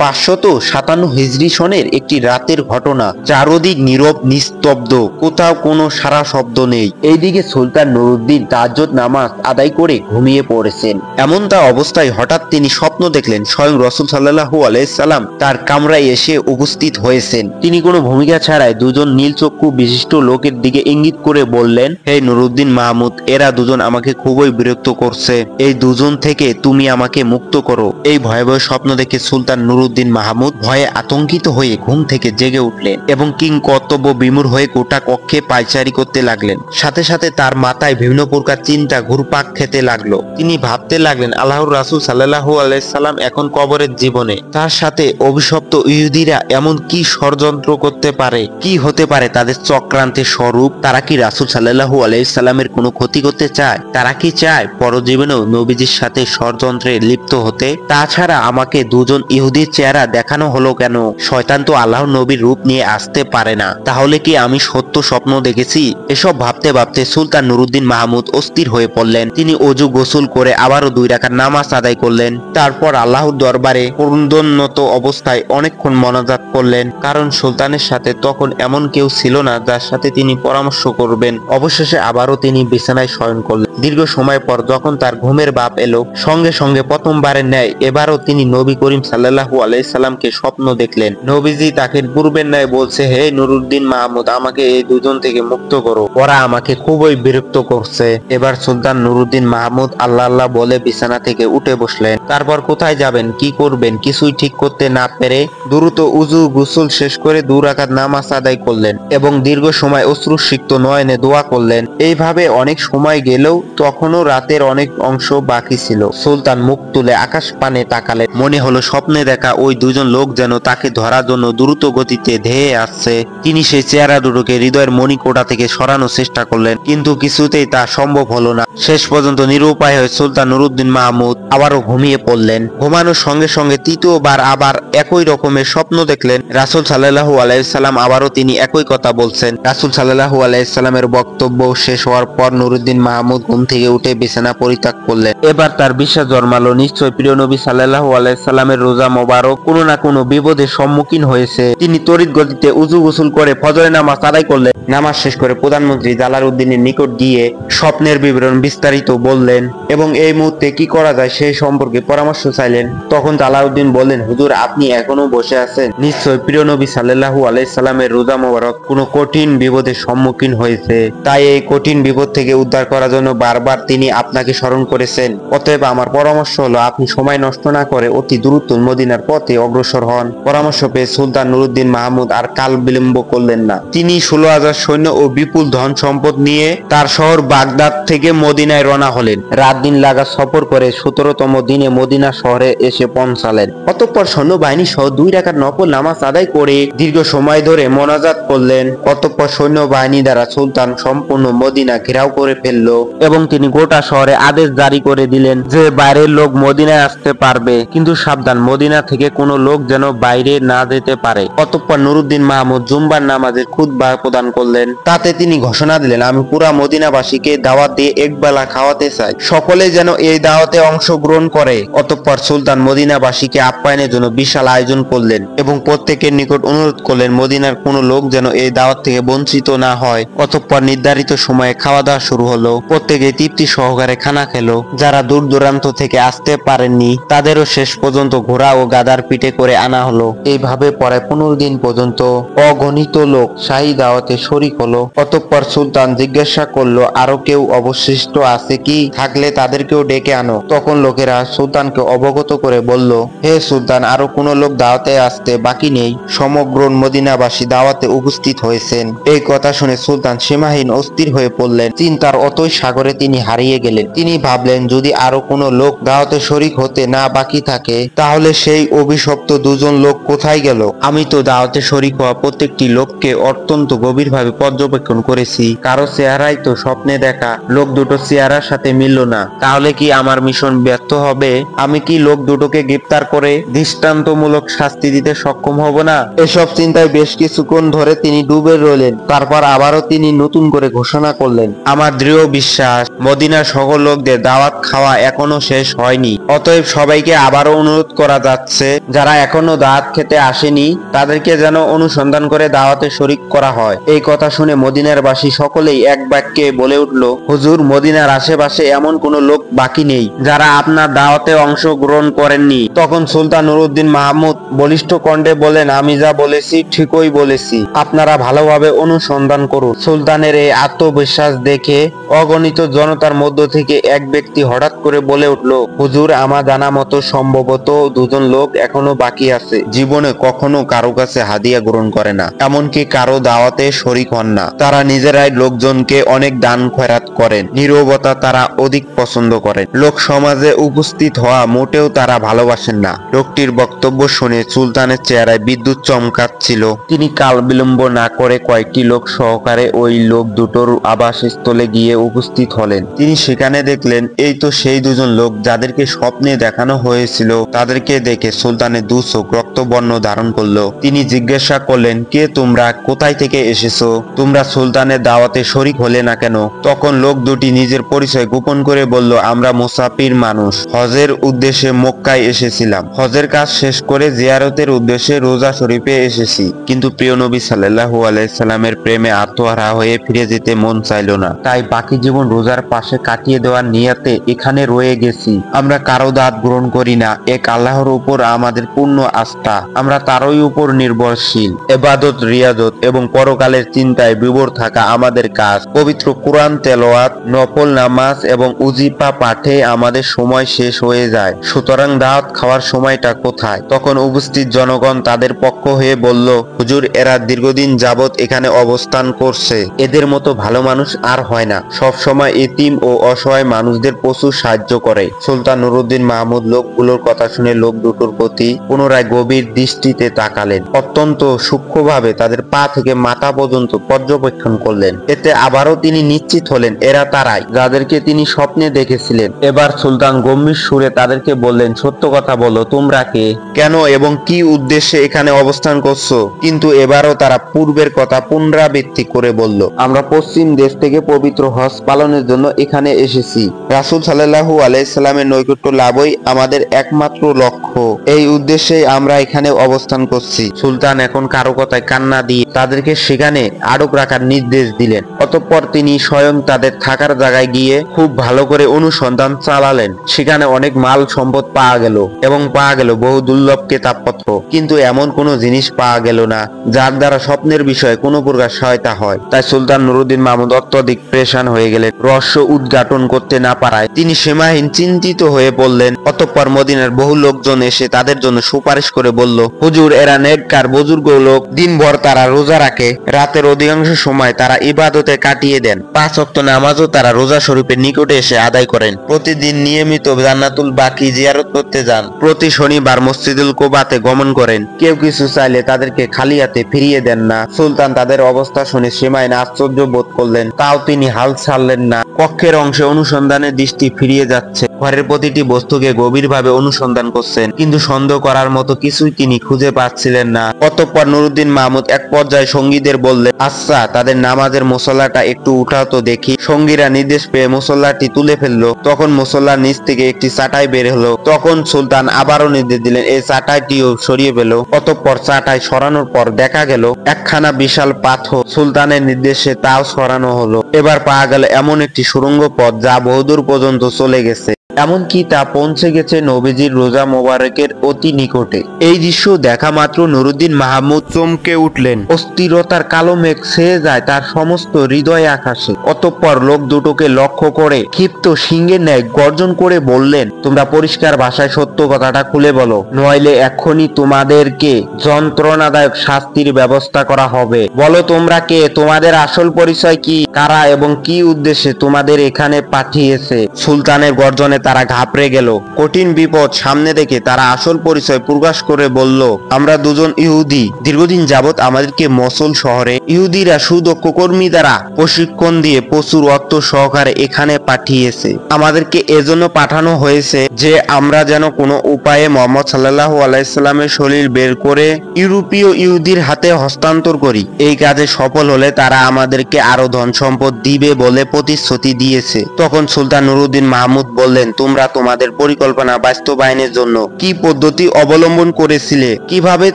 557 হিজরি সনের একটি রাতের ঘটনা। চারদিক নীরব নিস্তব্ধ, কোথাও কোনো সারা শব্দ নেই। এইদিকে সুলতান নুরউদ্দিন তাহাজ্জুদ নামাজ আদায় করে ঘুমিয়ে পড়েছেন। এমনটা অবস্থায় হঠাৎ তিনি স্বপ্ন দেখলেন স্বয়ং রাসূল সাল্লাল্লাহু আলাইহি সাল্লাম তার কামরায় এসে উপস্থিত হয়েছেন। তিনি কোনো ভূমিকা ছাড়াই দুজন নীলচক্ষু বিশিষ্ট লোকের দিকে ইঙ্গিত করে বললেন, হে নুরউদ্দিন মাহমুদ, এরা দুজন আমাকে খুবই বিরক্ত করছে। এই দুজন থেকে তুমি আমাকে মুক্ত করো। এই ভয়াবহ স্বপ্ন দেখে সুলতান নুরউদ্দিন মাহমুদ ভয়ে আতঙ্কিত হয়ে ঘুম থেকে জেগে উঠলেন এবং কিং কর্তব্য বিমূঢ় হয়ে গোটা কক্ষে পায়চারি করতে লাগলেন। সাথে সাথে তার মাথায় বিভিন্ন প্রকার চিন্তা ঘুরপাক খেতে লাগলো। তিনি ভাবতে লাগলেন, আল্লাহর রাসূল সাল্লাল্লাহু আলাইহি সাল্লাম এখন কবরের জীবনে, তার সাথে অভিশপ্ত ইহুদিরা এমন কি ষড়যন্ত্র করতে পারে? কি হতে পারে তাদের চক্রান্তের স্বরূপ? তারা কি রাসূল সাল্লাল্লাহু আলাইহি সাল্লামের কোনো ক্ষতি করতে চায়? তারা কি চায় পরজীবনেও নবীজির সাথে ষড়যন্ত্রে লিপ্ত হতে? তাছাড়া আমাকে দুজন ইহুদির চেহারা দেখানো হলো কেন? শয়তান তো আল্লাহর নবীর রূপ নিয়ে আসতে পারে না। তাহলে কি আমি সত্য স্বপ্ন দেখেছি? এসব ভাবতে ভাবতে সুলতান নুরউদ্দিন মাহমুদ অস্থির হয়ে পড়লেন। তিনি অজু গোসল করে আবারও 2 রাকাত নামাজ আদায় করলেন। তারপর আল্লাহর দরবারে ক্রন্দনত অবস্থায় অনেকক্ষণ মোনাজাত করলেন, কারণ সুলতানের সাথে তখন এমন কেউ ছিল না যার সাথে তিনি পরামর্শ করবেন। অবশেষে আবারও তিনি বিছানায় শয়ন করলেন। দীর্ঘ সময় পর যখন তার ঘুমের ভাব এলো, সঙ্গে সঙ্গে প্রথমবারের ন্যায় এবারও তিনি নবী করিম সাল্লাল্লাহু আলাইহি সাল্লামকে স্বপ্ন দেখলেন। নবীজি তাকে পূর্বের ন্যায় বলছে, হে নুরউদ্দিন মাহমুদ, আমাকে এই দুজন থেকে মুক্ত করো, ওরা আমাকে খুবই বিরক্ত করছে। এবার সুলতান নুরউদ্দিন মাহমুদ আল্লাহ আল্লাহ বলে বিছানা থেকে উঠে বসলেন। তারপর কোথায় যাবেন, কি করবেন কিছুই ঠিক করতে না পেরে দ্রুত উজু গোসল শেষ করে 2 রাকাত নামাজ আদায় করলেন এবং দীর্ঘ সময় অশ্রুসিক্ত নয়নে দোয়া করলেন। এইভাবে অনেক সময় গেলেও তখনও রাতের অনেক অংশ বাকি ছিল। সুলতান মুখ তুলে আকাশ পানে তাকালেন। মনে হলো স্বপ্নে দেখা ওই দুজন লোক যেন তাকে ধরার জন্য দ্রুত গতিতে ধেয়ে আসছে। তিনি সেই চেহারা দুটোকে হৃদয়ের মণিকোঠা থেকে সরানোর চেষ্টা করলেন, কিন্তু কিছুতেই তা সম্ভব হলো না। শেষ পর্যন্ত নিরুপায় হয়ে সুলতান নুরউদ্দিন মাহমুদ আবারও ঘুমিয়ে পড়লেন। ঘুমানোর সঙ্গে সঙ্গে তৃতীয়বার আবার একই রকমের স্বপ্ন দেখলেন। রাসূল সাল্লাল্লাহু আলাইহি সাল্লাম আবারও তিনি একই কথা বলছেন। রাসূল সাল্লাল্লাহু আলাইহি সাল্লামের বক্তব্য শেষ হওয়ার পর নুরউদ্দিন মাহমুদ ঘুম থেকে উঠে বিছানা পরিত্যাগ করলেন। এবার তার বিশ্বাস জন্মালো, নিশ্চয় প্রিয় নবী সাল্লাল্লাহু আলাইহি সাল্লামের রোজা মোবারক কোনো না কোনো বিপদের সম্মুখীন হয়েছে। তিনি তড়িৎ গতিতে উজু গোসল করে ফজরের নামাজ আদায় করলেন। নামাজ শেষ করে প্রধানমন্ত্রী জালালউদ্দিনের নিকট গিয়ে স্বপ্নের বিবরণ বিস্তারিত বললেন এবং এই মুহূর্তে কি করা যায় সেই সম্পর্কে পরামর্শ চাইলেন। তখন জালালউদ্দিন বললেন, হুজুর, আপনি এখনো বসে আছেন? নিশ্চয় প্রিয় নবী সাল্লাল্লাহু আলাইহি সাল্লামের রোজা মোবারক কোনো কঠিন বিপদের সম্মুখীন হয়েছে, তাই এই কঠিন বিপদ থেকে উদ্ধার করার জন্য বারবার তিনি আপনাকে স্মরণ করেছেন। অতএব আমার পরামর্শ হলো, আপনি সময় নষ্ট না করে অতি দ্রুত মদিনার পথে অগ্রসর হন। পরামর্শ পেয়ে সুলতান নুরউদ্দিন মাহমুদ আর কাল বিলম্ব করলেন না। তিনি 16,000 সৈন্য ও বিপুল ধন সম্পদ নিয়ে তার শহর বাগদাদ থেকে মদিনায় রওনা হলেন। রাত দিন লাগা সফর করে 17তম দিনে মদিনা শহরে এসে পৌঁছালেন। অতঃপর সৈন্যবাহিনী সহ 2 রাকাত নফল নামাজ আদায় করে দীর্ঘ সময় ধরে মোনাজাত করলেন। অতঃপর সৈন্যবাহিনী দ্বারা সুলতান সম্পূর্ণ মদিনা ঘেরাও করে ফেলল এবং তিনি গোটা শহরে আদেশ জারি করে দিলেন যে বাইরের লোক মদিনায় আসতে পারবে, কিন্তু সাবধান, মদিনা থেকে কোনো লোক যেন বাইরে না যেতে পারে। অতঃপর নুরউদ্দিন মাহমুদ জুম্মার নামাজের খুতবা প্রদান করলেন। তাতে তিনি ঘোষণা দিলেন, আমি পুরা মদিনাবাসীকে দাওয়াত দিয়ে একবেলা খাওয়াতে চাই, সকলে যেন এই দাওয়াতে অংশগ্রহণ করে। অতঃপর সুলতান মদিনাবাসীকে আপ্যায়নের জন্য বিশাল আয়োজন করলেন এবং প্রত্যেকের নিকট অনুরোধ করলেন মদিনার কোনো লোক যেন এই দাওয়াত থেকে বঞ্চিত না হয়। অতঃপর নির্ধারিত সময়ে খাওয়া দাওয়া শুরু হলো। প্রত্যেকে তৃপ্তি সহকারে খানা খেলো। যারা দূর দূরান্ত থেকে আসতে পারেননি তাদেরও শেষ পর্যন্ত ঘোড়া ও গাদার পিঠে করে আনা হলো। এইভাবে পরে 15 দিন পর্যন্ত অগণিত লোক শাহী দাওয়াতে শরীক হলো। অতঃপর সুলতান জিজ্ঞাসা করলো, আরো কেউ অবশিষ্ট আছে কি? থাকলে তাদেরকেও ডেকে আনো। তখন লোকেরা সুলতানকে অবগত করে বলল, হে সুলতান, আরো কোনো লোক দাওয়াতে আসতে বাকি নেই, সমগ্র মদিনাবাসী দাওয়াতে উপস্থিত হয়েছেন। এই কথা শুনে সুলতান সীমাহীন অস্থির হয়ে পড়লেন। চিন্তার অতই সাগরে তিনি হারিয়ে গেলেন। তিনি ভাবলেন, যদি আরো কোনো লোক দাওয়াতে শরীক হতে না বাকি থাকে তাহলে সেই অভিশপ্ত দুজন লোক কোথায় গেল? আমি তো দাওয়াতে শরীক হওয়া প্রত্যেকটি লোককে অত্যন্ত গভীরভাবে পর্যবেক্ষণ করেছি, কারো চেহারাই তো স্বপ্নে দেখা লোক দুটো চেহারার সাথে মিলল না। তাহলে কি আমার মিশন ব্যর্থ হবে? আমি কি লোক দুটোকে গ্রেপ্তার করে দৃষ্টান্তমূলক শাস্তি শাস্তি দিতে সক্ষম হব না? এসব চিন্তায় বেশ কিছুক্ষণ ধরে তিনি ডুবে রইলেন। তারপর আবারও তিনি নতুন করে ঘোষণা করলেন, আমার দৃঢ় বিশ্বাস মদিনার সকল লোকদের দাওয়াত খাওয়া এখনো শেষ হয়নি। অতএব সবাইকে আবারও অনুরোধ করা যাচ্ছে, যারা এখনো দাওয়াত খেতে আসেনি তাদেরকে যেন অনুসন্ধান করে দাওয়াতে শরিক করা হয়। এই কথা শুনে মদিনার বাসী সকলেই এক বাক্যে বলে উঠল, হুজুর, মদিনার আশেপাশে এমন কোনো লোক বাকি নেই যারা আপনার দাওয়াতে অংশগ্রহণ করেননি। তখন সুলতান নুরউদ্দিন মাহমুদ বলিষ্ঠ কণ্ঠে বলেন, আমি যা বলেছি ঠিকই বলেছি, আপনারা ভালোভাবে অনুসন্ধান করুন। সুলতানের এই আত্মবিশ্বাস দেখে অগণিত জনতার মধ্য থেকে এক ব্যক্তি হঠাৎ করে বলে উঠল, হুজুর, আমার জানা মতো সম্ভবত দুজন লোক এখনো বাকি আছে, জীবনে কখনো কারো কাছে হাদিয়া গ্রহণ করে না, এমনকি কারো দাওয়াতে শরিক হন না। তারা নিজেরাই লোকজনকে অনেক দান খয়রাত করেন, নীরবতা তারা অধিক পছন্দ করেন, লোক সমাজে উপস্থিত হওয়া মোটেও তারা ভালোবাসেন না। লোকটির বক্তব্য শুনে সুলতানের চেহারায় বিদ্যুৎ চমকাচ্ছিল। তিনি কাল বিলম্ব না করে কয়েকটি লোক সহকারে ওই লোক দুটোর আবাসস্থলে গিয়ে উপস্থিত হলেন। তিনি সেখানে দেখলেন, এই তো সেই দুজন লোক যাদেরকে স্বপ্নে দেখানো হয়েছিল। তাদেরকে দেখে সুলতানের দু চোখ রক্তবর্ণ ধারণ করলো। তিনি জিজ্ঞাসা করলেন, কে তোমরা, কোথায় থেকে এসেছো, তোমরা সুলতানের দাওয়াতে শরিক হলে না কেন? তখন লোক দুটি নিজের পরিচয় গোপন করে বলল, আমরা মুসাফির মানুষ, হজের উদ্দেশ্যে মক্কায় এসেছিলাম, হজের কাজ শেষ করে জিয়ারতের উদ্দেশ্যে রোজা শরীফে এসেছি, কিন্তু প্রিয় নবী সাল্লাল্লাহু আলাইহি সাল্লামের প্রেমে আত্মহারা হয়ে ফিরে যেতে মন চাইল না, তাই বাকি জীবন রোজার পাশে কাটিয়ে দেওয়ার নিয়তে এখানে রয়ে গেছি। আমরা কারো দাওয়াত গ্রহণ করি না, এক আল্লাহর উপর আমাদের পূর্ণ আস্থা, আমরা তারই উপর নির্ভরশীল। ইবাদত, রিয়াজত এবং পরকালের চিন্তায় বিভোর থাকা আমাদের কাজ। পবিত্র কুরআন তেলাওয়াত, নফল নামাজ এবং উজিফা পাঠে আমাদের সময় শেষ হয়ে যায়, সুতরাং দাওয়াত খাওয়ার সময়টা কোথায়? তখন উপস্থিত জনগণ তাদের পক্ষ হয়ে বলল, হুজুর, এরা দীর্ঘদিন যাবত এখানে অবস্থান করছে, এদের মতো ভালো মানুষ আর হয় না, সব সময় এতিম ও অসহায় মানুষদের প্রচুর সাহায্য করে। সুলতান নুরউদ্দিন মাহমুদ লোকগুলোর কথা শুনে লোক দুটোর প্রতি পুনরায় গভীর দৃষ্টিতে তাকালেন, অত্যন্ত সূক্ষ্মভাবে তাদের পা থেকে মাথা পর্যন্ত পর্যবেক্ষণ করলেন। এতে আবারও তিনি নিশ্চিত হলেন এরা তারাই যাদেরকে তিনি স্বপ্নে দেখেছিলেন। এবার সুলতান গম্ভীর সুরে তাদেরকে বললেন, সত্য কথা বলো, তোমরা কে, কেন এবং কি উদ্দেশ্যে এখানে অবস্থান করছো? কিন্তু এবারও তারা পূর্বের কথা পুনরাবৃত্তি করে বলল, আমরা পশ্চিম দেশ থেকে পবিত্র হজ পালনের জন্য এখানে এসেছি। রাসূল সাল্লাল্লাহু আলাইহি সাল্লামের নৈকট্য লাভই আমাদের একমাত্র লক্ষ্য, এই উদ্দেশ্যেই আমরা এখানে অবস্থান করছি। সুলতান এখন কারো কথায় কান্না দিয়ে তাদেরকে সেখানে আটক রাখার নির্দেশ দিলেন। অতঃপর তিনি স্বয়ং তাদের থাকার জায়গায় গিয়ে খুব ভালো করে অনুসন্ধান চালালেন। সেখানে অনেক মাল সম্পদ পাওয়া গেল এবং পাওয়া গেল বহু দুর্লভ কিতাবপত্র, কিন্তু এমন কোনো জিনিস পাওয়া গেল না যার দ্বারা স্বপ্নের বিষয়ে কোনো প্রকার সহায়তা হয়। তাই সুলতান নুরউদ্দিন মাহমুদ অত্যধিক পেরেশান হয়ে গেলেন। রহস্য উদ্ঘাটন করতে না পারায় তিনি সীমাহীন চিন্তিত হয়ে পড়লেন। অতঃপর মদিনার বহু লোকজন এসে তাদের জন্য সুপারিশ করে বলল, হুজুর, এরা নেককার বুজুর্গ লোক, দিনভর তারা রোজা রাখে, রাতের অধিকাংশ সময় তারা ইবাদতে কাটিয়ে দেন, 5 ওয়াক্ত নামাজও তারা রোজা শরীফের নিকটে এসে আদায় করেন, প্রতিদিন নিয়মিত জান্নাতুল বাকি জিয়ারত করতে যান, প্রতি শনিবার মসজিদুল কুবাতে গমন করেন, কেউ কিছু চাইলে তাদেরকে খালি হাতে ফিরিয়ে দেন না। সুলতান তাদের অবস্থা শুনে সীমাহীন আশ্চর্য বোধ করলেন, তাও তিনি হাল ছাড়লেন না। কক্ষের অংশে অনুসন্ধানের দৃষ্টি ফিরিয়ে যাচ্ছে, ঘরের প্রতিটি বস্তুকে গভীরভাবে অনুসন্ধান করছেন, কিন্তু সন্দেহ করার মতো কিছুই তিনি খুঁজে পাচ্ছিলেন না। অতঃপর নুরউদ্দিন মাহমুদ এক পর্যায়ে সঙ্গীদের বললেন, আচ্ছা, তাদের নামাজের মুসল্লাটা একটু উঠাও তো দেখি। সঙ্গীরা নির্দেশ পেয়ে মুসল্লাটি তুলে ফেললো। তখন মুসল্লার নিচ থেকে একটি চাটাই বের হলো। তখন সুলতান আবারও নির্দেশ দিলেন, এই চাটাইটিও সরিয়ে ফেল। অতঃপর চাটাই সরানোর পর দেখা গেল একখানা বিশাল পাথর। সুলতানের নির্দেশে তাও সরানো হলো। এবার পাওয়া গেল এমন একটি সুড়ঙ্গ পথ যা বহুদূর পর্যন্ত চলে গেছে, এমনকি তা পৌঁছে গেছে নবীজির রোজা মোবারকের অতি নিকটে। এই দৃশ্য দেখা মাত্র নুরউদ্দিন মাহমুদ চমকে উঠলেন। অস্থিরতার কালো মেঘ ছেয়ে যায় তার সমস্ত হৃদয় আকাশে। অতঃপর লোক দুটোকে লক্ষ্য করে ক্ষিপ্ত সিংহের ন্যায় গর্জন করে বললেন, তোমরা পরিষ্কার ভাষায় সত্য কথাটা খুলে বলো, নইলে এক্ষুনি তোমাদেরকে যন্ত্রণাদায়ক শাস্তির ব্যবস্থা করা হবে। বলো তোমরা কে, তোমাদের আসল পরিচয় কি, কারা এবং কি উদ্দেশ্যে তোমাদের এখানে পাঠিয়েছে? সুলতানের গর্জনে তারা ঘাবড়ে গেল। কঠিন বিপদ সামনে দেখে তারা আসল পরিচয় প্রকাশ করে বলল, আমরা দুজন ইহুদি, দীর্ঘদিন যাবৎ আমাদেরকে মসুল শহরে ইহুদিরা সুদক্ষ কর্মী দ্বারা প্রশিক্ষণ দিয়ে প্রচুর অর্থ সহকারে এখানে পাঠিয়েছে। আমাদেরকে এজন্য পাঠানো হয়েছে যে আমরা যেন কোনো উপায়ে মোহাম্মদ সাল্লাল্লাহু আলাইহি সাল্লামের শরীর বের করে ইউরোপীয় ইহুদির হাতে হস্তান্তর করি। এই কাজে সফল হলে তারা আমাদেরকে আরো ধন সম্পদ দিবে বলে প্রতিশ্রুতি দিয়েছে। তখন সুলতান নুরউদ্দিন মাহমুদ বললেন, তোমরা তোমাদের পরিকল্পনা বাস্তবায়নের জন্য কি পদ্ধতি অবলম্বন করেছিলে, কিভাবে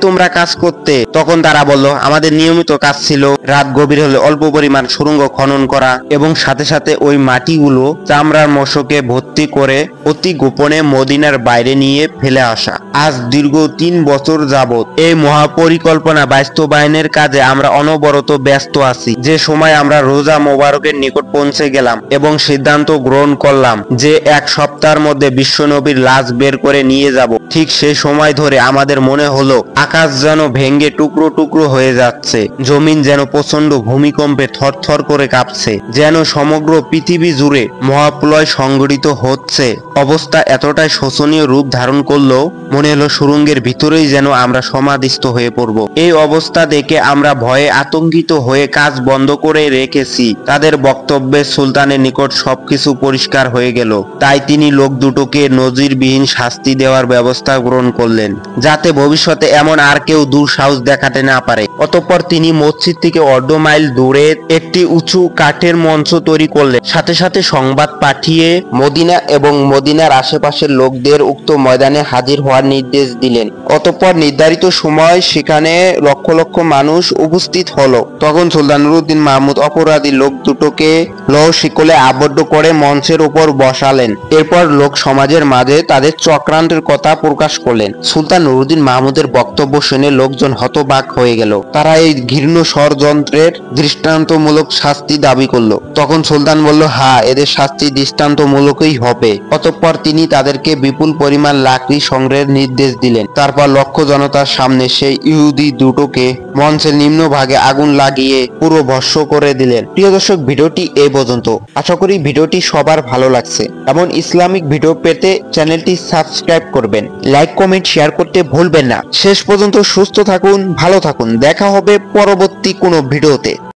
তোমরা কাজ করতে? তখন তারা বলল, আমাদের নিয়মিত কাজ ছিল রাত গভীর হলে অল্প পরিমাণ সুড়ঙ্গ খনন করা এবং সাথে সাথে ওই মাটিগুলো চামড়ার মশকে ভর্তি করে অতি গোপনে মদিনার বাইরে নিয়ে ফেলে আসা। আজ দীর্ঘ 3 বছর যাবত এই মহাপরিকল্পনা বাস্তবায়নের কাজে আমরা অনবরত ব্যস্ত আছি। যে সময় আমরা রোজা মোবারকের নিকট পৌঁছে গেলাম এবং সিদ্ধান্ত গ্রহণ করলাম যে 1 সপ্তাহের মধ্যে বিশ্বনবীর লাশ বের করে নিয়ে যাব, ঠিক সেই সময় ধরে আমাদের মনে হলো আকাশ যেন ভেঙে টুকরো টুকরো হয়ে যাচ্ছে, জমিন যেন প্রচন্ড ভূমিকম্পে থরথর করে কাঁপছে, যেন সমগ্র পৃথিবী জুড়ে মহাপ্রলয় সংঘটিত হচ্ছে। অবস্থা এতটাই শোচনীয় রূপ ধারণ করলো, মনে হলো সুড়ঙ্গের ভিতরেই যেন আমরা সমাধিস্থ হয়ে পড়ব। এই অবস্থা দেখে আমরা ভয়ে আতঙ্কিত হয়ে কাজ বন্ধ করে রেখেছি। তাদের বক্তব্যে সুলতানের নিকট সবকিছু পরিষ্কার হয়ে গেল। তাই তিনি লোক দুটোকে নজিরবিহীন শাস্তি দেওয়ার ব্যবস্থা গ্রহণ করলেন, যাতে ভবিষ্যতে এমন আর কেউ দুঃসাহস দেখাতে না পারে। অতঃপর তিনি মসজিদ থেকে 1/2 মাইল দূরে একটি উঁচু কাঠের মঞ্চ তৈরি করলেন। সাথে সাথে সংবাদ পাঠিয়ে মদিনা এবং মদিনার আশেপাশের লোকদের উক্ত ময়দানে হাজির হওয়ার নির্দেশ দিলেন। অতঃপর নির্ধারিত সময় সেখানে লক্ষ লক্ষ মানুষ উপস্থিত হলো। তখন সুলতান নুরউদ্দিন মাহমুদ অপরাধী লোক দুটোকে লৌহ শিকলে আবদ্ধ করে মঞ্চের উপর বসালেন। এরপর লোক সমাজের মাঝে তাদের চক্রান্তের কথা প্রকাশ করলেন। সুলতান নুরউদ্দিন মাহমুদের বক্তব্য শুনে লোকজন হতবাক হয়ে গেল। তারা এই ঘৃণ্য ষড়যন্ত্রের দৃষ্টান্তমূলক শাস্তি দাবি করলো। তখন সুলতান বলল, হ্যাঁ, এদের শাস্তি দৃষ্টান্তমূলকই হবে। অতঃপর তিনি তাদেরকে বিপুল পরিমাণ লাকড়ি সংগ্রহের নির্দেশ দিলেন। তারপর লক্ষ জনতার সামনে সেই ইহুদি দুটোকে মঞ্চের নিম্নভাগে আগুন লাগিয়ে পুরো ভস্ম করে দিলেন। প্রিয় দর্শক, ভিডিওটি এই পর্যন্ত। আশা করি ভিডিওটি সবার ভালো লাগছে। এমন ইসলামিক ভিডিও পেতে চ্যানেলটি সাবস্ক্রাইব করবেন, লাইক কমেন্ট শেয়ার করতে ভুলবেন না। শেষ পর্যন্ত সুস্থ থাকুন, ভালো থাকুন। দেখা হবে পরবর্তী কোনো ভিডিওতে।